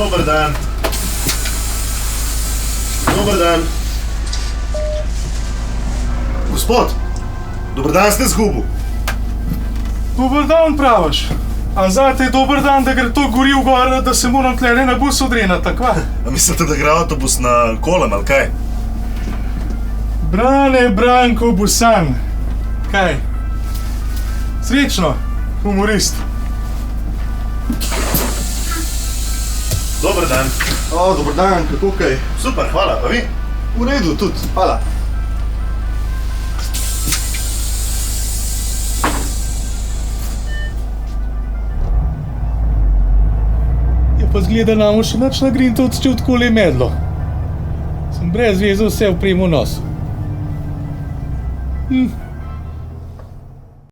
Dober dan. Dober dan. Gospod, dober dan ste zgubil. Dober dan praviš. A zate je dober dan, da gre to gori v gor, da se moram tlele na bus odrenati, takva? A mislite, da gre avtobus na kolem, ali kaj? Brane, Branko Busan. Kaj? Srečno, humorist. Dober dan. O, dober dan, kako kaj? Super, hvala, pa vi? V redu tudi, hvala. Je pa zgleda namo še nič na Grintovcu odkoli medlo. Sem brez veze vse v premo nosu.